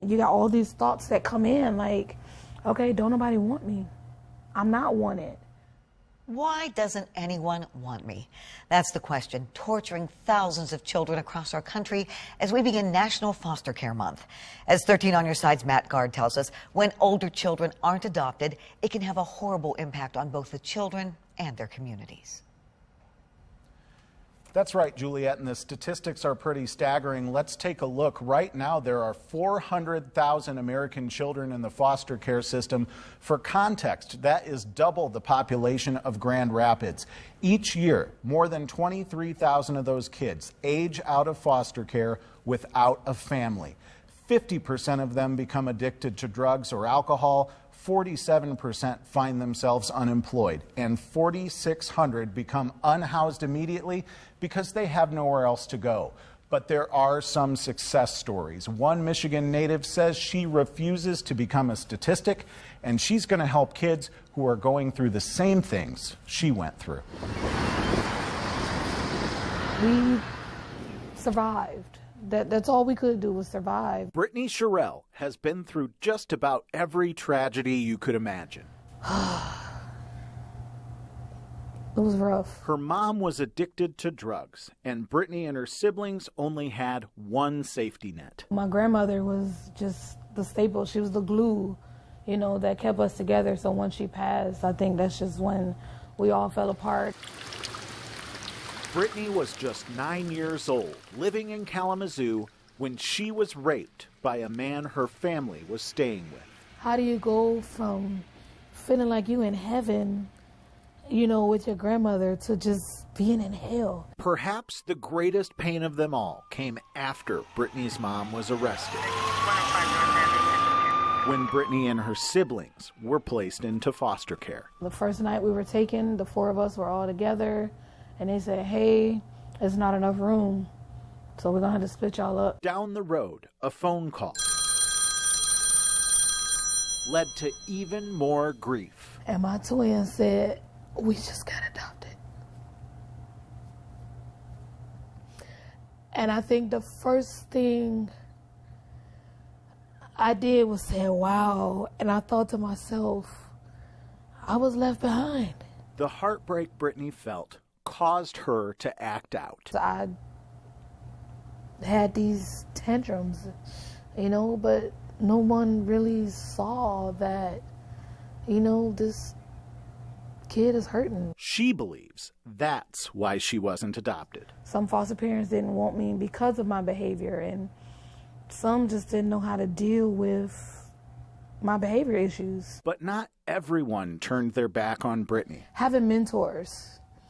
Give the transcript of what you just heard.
You got all these thoughts that come in like, okay, don't nobody want me. I'm not wanted. Why doesn't anyone want me? That's the question torturing thousands of children across our country as we begin National Foster Care Month. As 13 on Your Side's Matt Gard tells us, when older children aren't adopted, it can have a horrible impact on both the children and their communities. That's right, Juliet, and the statistics are pretty staggering. Let's take a look. Right now, there are 400,000 American children in the foster care system. For context, that is double the population of Grand Rapids. Each year, more than 23,000 of those kids age out of foster care without a family. 50% of them become addicted to drugs or alcohol. 47% find themselves unemployed, and 4,600 become unhoused immediately because they have nowhere else to go. But there are some success stories. One Michigan native says she refuses to become a statistic, and she's going to help kids who are going through the same things she went through. We survived. That's all we could do was survive. Brittany Sherrill has been through just about every tragedy you could imagine. It was rough. Her mom was addicted to drugs, and Brittany and her siblings only had one safety net. My grandmother was just the staple. She was the glue, that kept us together. So when she passed, I think that's just when we all fell apart. Brittany was just 9 years old, living in Kalamazoo, when she was raped by a man her family was staying with. How do you go from feeling like you in heaven, with your grandmother, to just being in hell? Perhaps the greatest pain of them all came after Brittany's mom was arrested, when Brittany and her siblings were placed into foster care. The first night we were taken, the four of us were all together. And they said, hey, there's not enough room, so we're going to have to split y'all up. Down the road, a phone call led to even more grief. And my twin said, we just got adopted. And I think the first thing I did was say, wow. And I thought to myself, I was left behind. The heartbreak Brittany felt caused her to act out. I had these tantrums, but no one really saw that, this kid is hurting. She believes that's why she wasn't adopted. Some foster parents didn't want me because of my behavior, and some just didn't know how to deal with my behavior issues. But not everyone turned their back on Brittany. Having mentors